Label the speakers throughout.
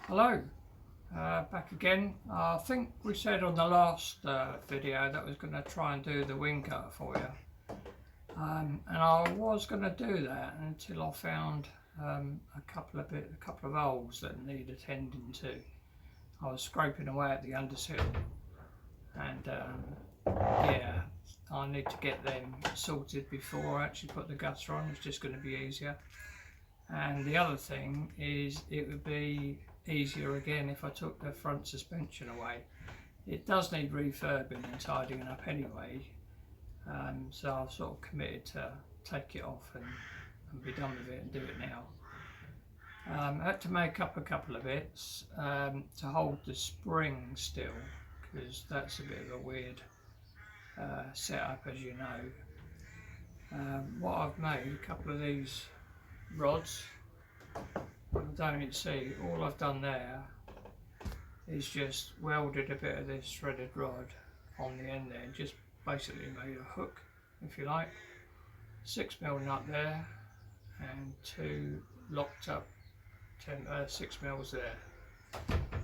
Speaker 1: Hello, back again. I think we said on the last video that I was going to try and do the wing cutter for you, and I was going to do that until I found a couple of holes that need attending to. I was scraping away at the undersill, and yeah, I need to get them sorted before I actually put the gutter on. It's just going to be easier. And the other thing is, it would be easier again if I took the front suspension away. It does need refurbing and tidying up anyway, so I've sort of committed to take it off and be done with it and do it now. I had to make up a couple of bits to hold the spring still, because that's a bit of a weird setup, as you know. What I've made, a couple of these rods. I don't see, all I've done there is just welded a bit of this threaded rod on the end there, and just basically made a hook, if you like. 6mm nut there and two locked up 6mm there.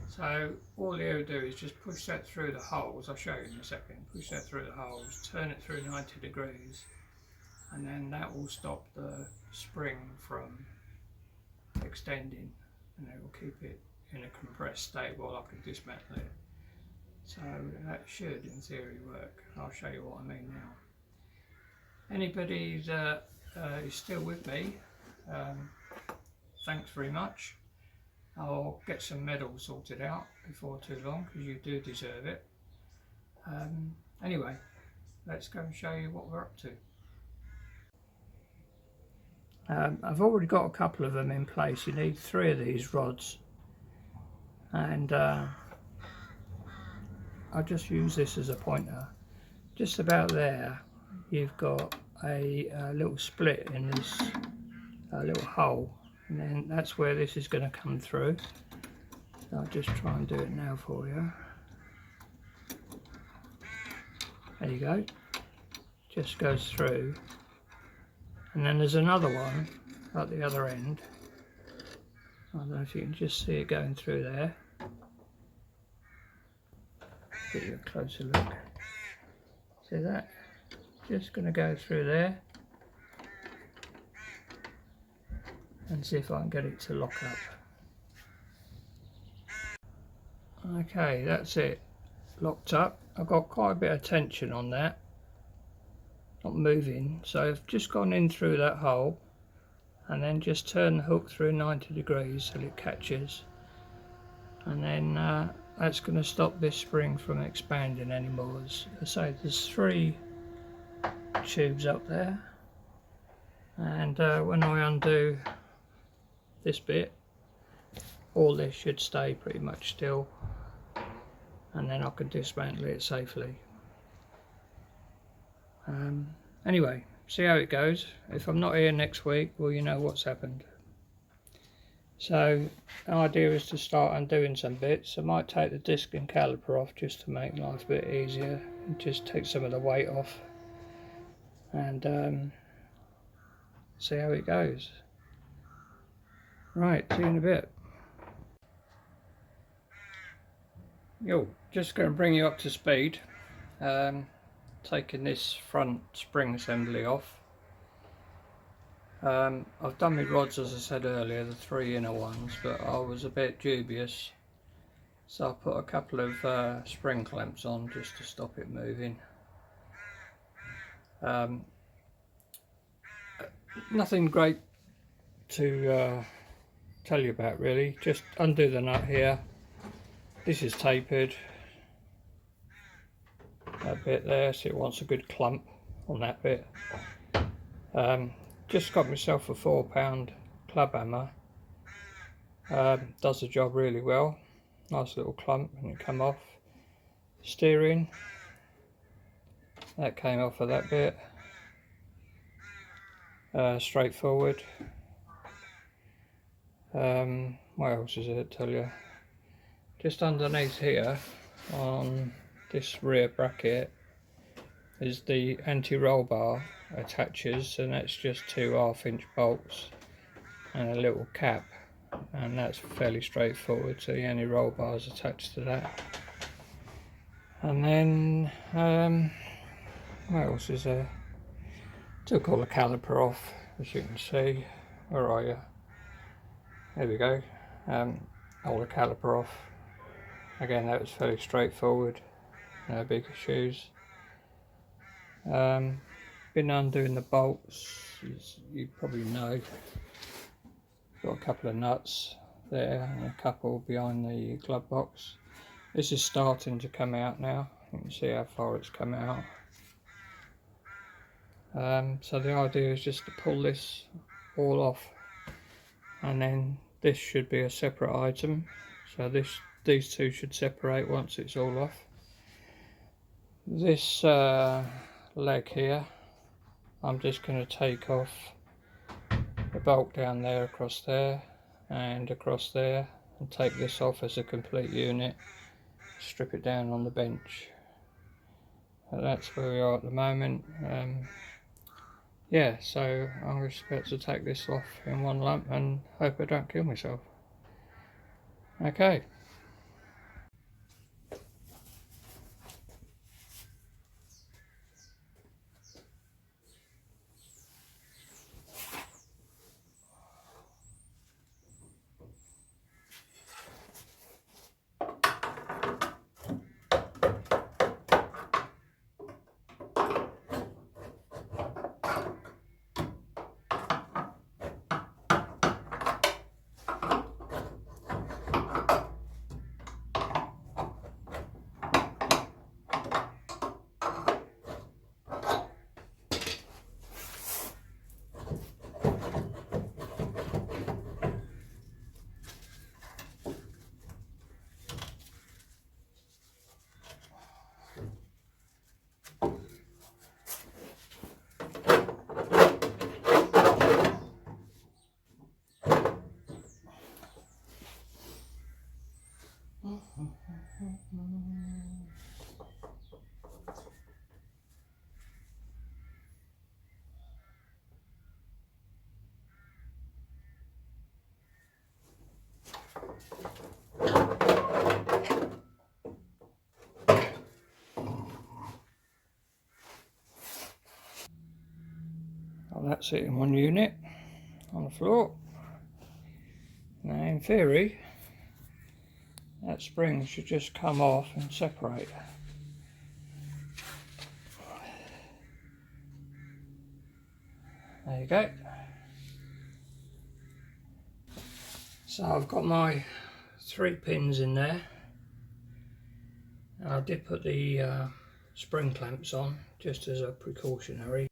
Speaker 1: So all you do is just push that through the holes. I'll show you in a second. Push that through the holes, turn it through 90 degrees, and then that will stop the spring from extending, and it will keep it in a compressed state while I can dismantle it. So that should in theory work. I'll show you what I mean now. Anybody that is still with me, thanks very much. I'll get some medals sorted out before too long, because you do deserve it. Anyway, let's go and show you what we're up to. I've already got a couple of them in place. You need 3 of these rods, and I'll just use this as a pointer. Just about there you've got a little split in this little hole, and then that's where this is going to come through. So I'll just try and do it now for you. There you go, just goes through. And then there's another one at the other end. I don't know if you can just see it going through there. Get you a closer look. See that? Just going to go through there and see if I can get it to lock up. Okay, that's it. Locked up. I've got quite a bit of tension on that. Not moving, so I've just gone in through that hole and then just turn the hook through 90 degrees so it catches, and then that's going to stop this spring from expanding anymore. As I say, there's 3 tubes up there, and when I undo this bit, all this should stay pretty much still, and then I can dismantle it safely. Anyway, see how it goes. If I'm not here next week, well, you know what's happened. So the idea is to start undoing some bits. I might take the disc and caliper off just to make life a bit easier, and just take some of the weight off, and see how it goes. Right, see you in a bit. Yo, just going to bring you up to speed. Taking this front spring assembly off. I've done my rods, as I said earlier, the 3 inner ones, but I was a bit dubious, so I put a couple of spring clamps on just to stop it moving. Nothing great to tell you about really. Just undo the nut here. This is tapered. That bit there, so it wants a good clump on that bit. Just got myself a 4-pound club hammer. Does the job really well. Nice little clump, and it come off. Steering, that came off of that bit. Straightforward. What else is it, tell you? Just underneath here on this rear bracket is the anti-roll bar attaches, and that's just 2 1/2-inch bolts and a little cap, and that's fairly straightforward, so the only roll bars attached to that. And then what else is there? Took all the caliper off, as you can see. Where are you? There we go. All the caliper off. Again, that was fairly straightforward, no big issues. Been undoing the bolts, as you probably know. Got a couple of nuts there and a couple behind the glove box. This is starting to come out now. You can see how far it's come out. So the idea is just to pull this all off, and then this should be a separate item. So these two should separate once it's all off. This leg here, I'm just going to take off the bolt down there, across there and across there, and take this off as a complete unit, strip it down on the bench. And that's where we are at the moment. Yeah, so I'm just about to take this off in one lump and hope I don't kill myself. Okay. Well, that's it in one unit on the floor. Now in theory, that spring should just come off and separate. There you go. So I've got my 3 pins in there, and I did put the spring clamps on just as a precautionary.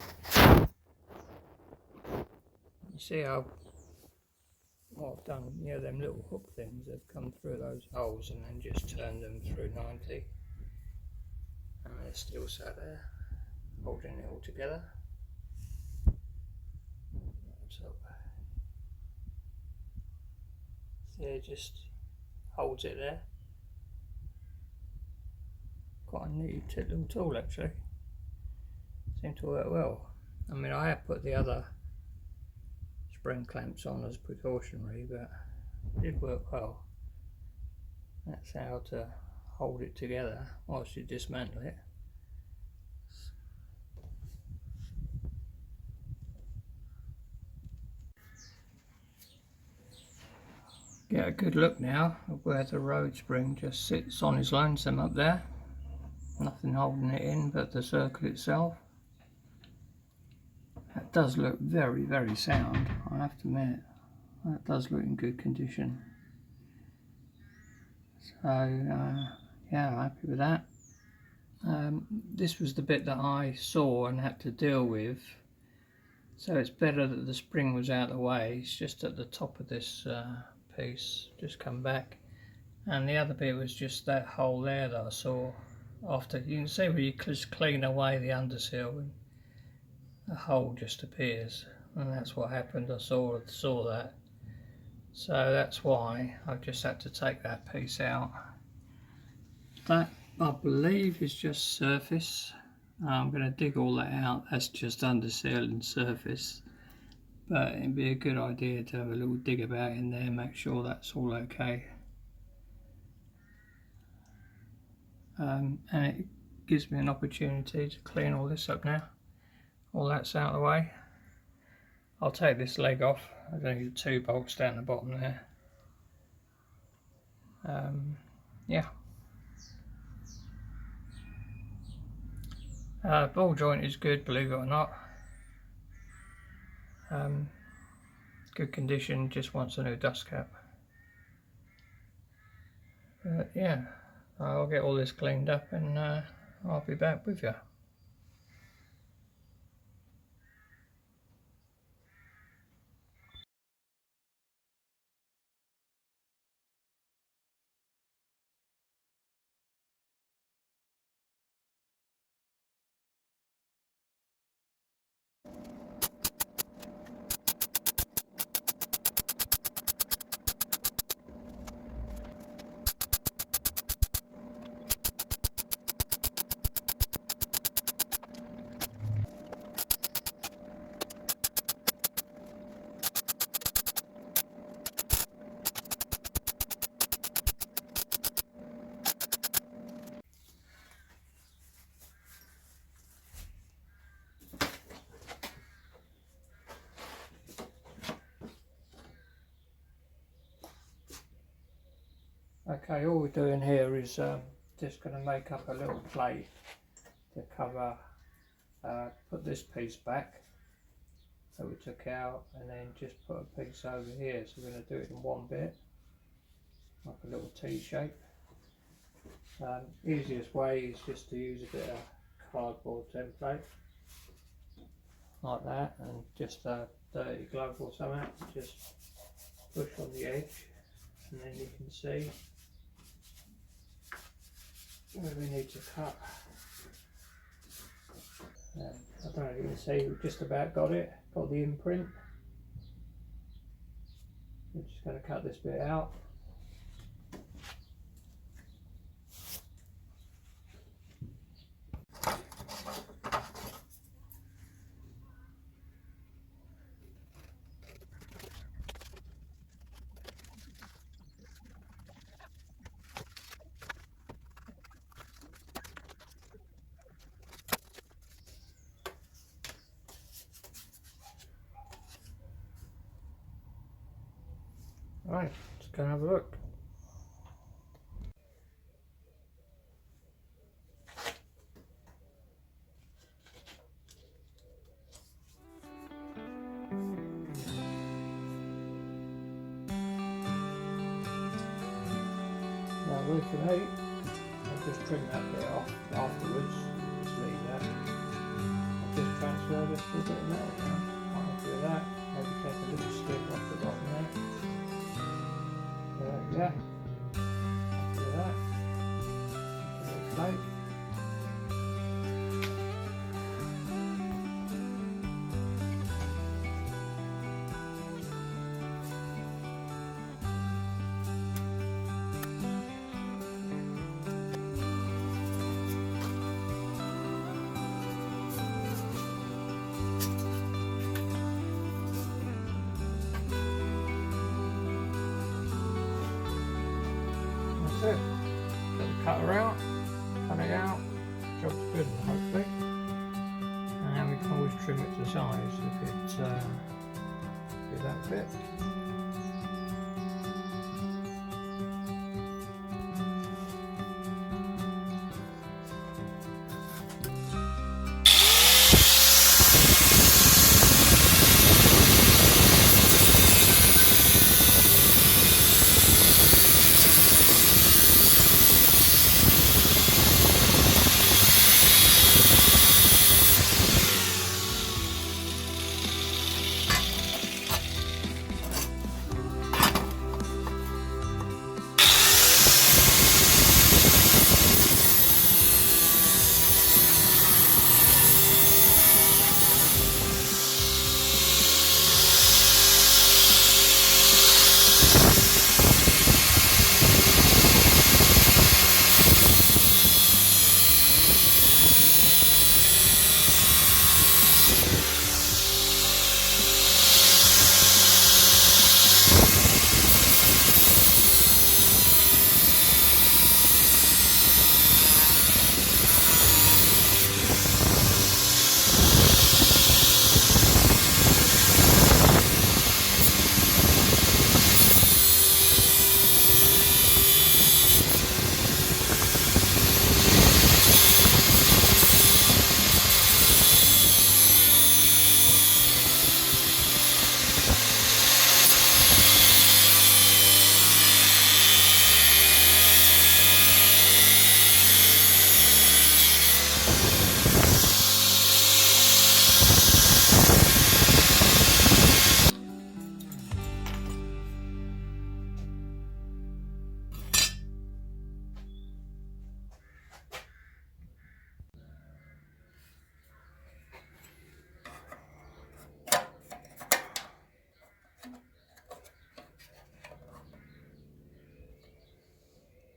Speaker 1: You see how what I've done, you know, them little hook things that come through those holes and then just turn them through 90, and they're still sat there holding it all together. So see, it just holds it there. Quite a neat little tool actually. Seemed to work well. I mean, I have put the other spring clamps on as precautionary, but it did work well. That's how to hold it together whilst you dismantle it. Get a good look now of where the road spring just sits on his lonesome up there. Nothing holding it in but the circle itself. That does look very, very sound, I have to admit. That does look in good condition. So yeah, I'm happy with that. This was the bit that I saw and had to deal with. So it's better that the spring was out of the way. It's just at the top of this piece, just come back. And the other bit was just that hole there that I saw. After, you can see where you just clean away the undersill and the hole just appears, and that's what happened. I saw that, so that's why I've just had to take that piece out. That, I believe, is just surface. I'm going to dig all that out. That's just undersill and surface, but it'd be a good idea to have a little dig about in there, make sure that's all okay. And it gives me an opportunity to clean all this up now. All that's out of the way. I'll take this leg off. I've only got 2 bolts down the bottom there. Yeah. Ball joint is good, believe it or not. Good condition, just wants a new dust cap. Yeah, I'll get all this cleaned up and I'll be back with you. Okay, all we're doing here is just going to make up a little plate to cover, put this piece back that we took out, and then just put a piece over here. So we're going to do it in one bit, like a little T shape. Easiest way is just to use a bit of cardboard template like that, and just a dirty glove or something, just push on the edge, and then you can see where we need to cut. I don't know if you can see, we've just about got it, got the imprint. We're just going to cut this bit out. Right, let's go and have a look. Now looking at, I'll just trim that bit off afterwards, just leave that. I'll just transfer this to a bit of metal now. I'll do that, maybe take a little strip off the bottom there. Yeah, do that. A little plate. That's it. Little cutter out, cut it out, job's good hopefully. And then we can always trim it to size if it's be that bit.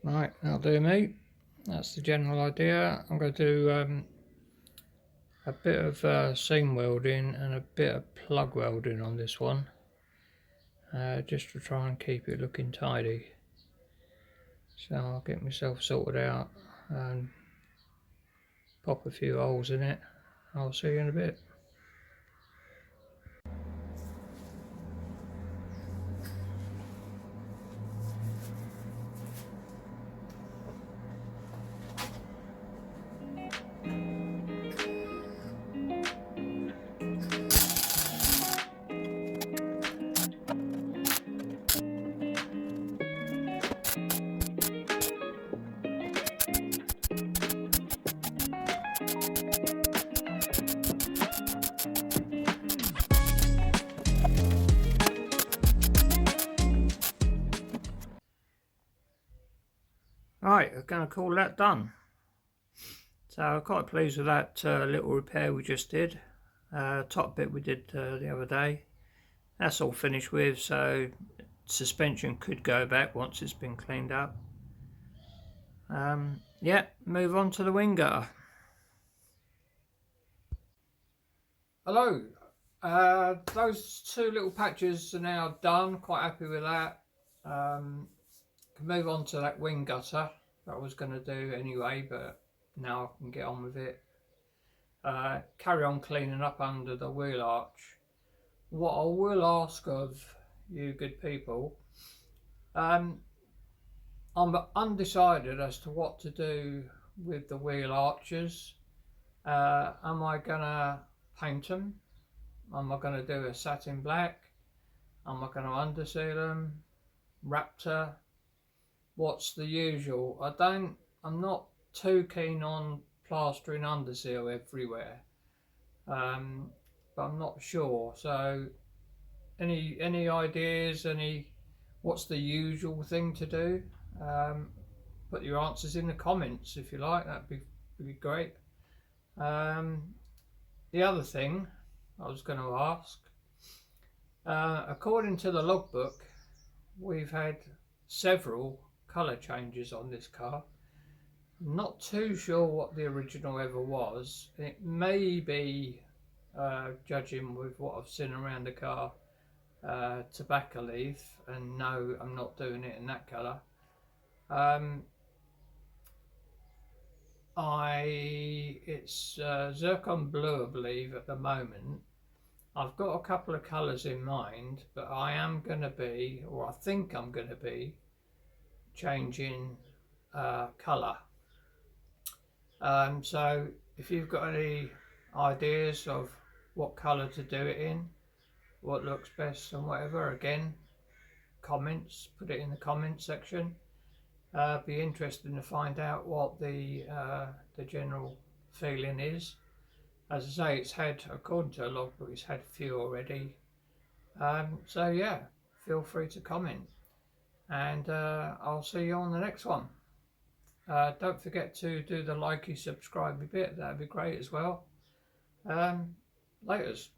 Speaker 1: Right, that'll do me. That's the general idea. I'm going to do a bit of seam welding and a bit of plug welding on this one, just to try and keep it looking tidy. So I'll get myself sorted out and pop a few holes in it. I'll see you in a bit. Right, I'm going to call that done. So I'm quite pleased with that little repair we just did. Top bit we did the other day. That's all finished with, so suspension could go back once it's been cleaned up. Yeah, move on to the wing gutter. Hello. Those two little patches are now done. Quite happy with that. Can move on to that wing gutter that I was going to do anyway, but now I can get on with it. Carry on cleaning up under the wheel arch. What I will ask of you good people, I'm undecided as to what to do with the wheel arches. Am I gonna paint them? Am I gonna do a satin black? Am I gonna underseal them? Raptor? What's the usual? I'm not too keen on plastering underseal everywhere, but I'm not sure. So any ideas? What's the usual thing to do? Put your answers in the comments if you like. That'd be great. The other thing I was going to ask, according to the logbook, we've had several colour changes on this car. I'm not too sure what the original ever was. It may be, judging with what I've seen around the car, tobacco leaf, and no, I'm not doing it in that colour. It's zircon blue, I believe, at the moment. I've got a couple of colours in mind, but I am going to be, or I think I'm going to be, changing colour. So if you've got any ideas of what colour to do it in, what looks best and whatever, again, comments, put it in the comment section. Be interested to find out what the general feeling is. As I say, it's had, according to a logbook, it's had a few already. So yeah, feel free to comment, and I'll see you on the next one. Don't forget to do the likey, subscribe bit, that'd be great as well. Laters.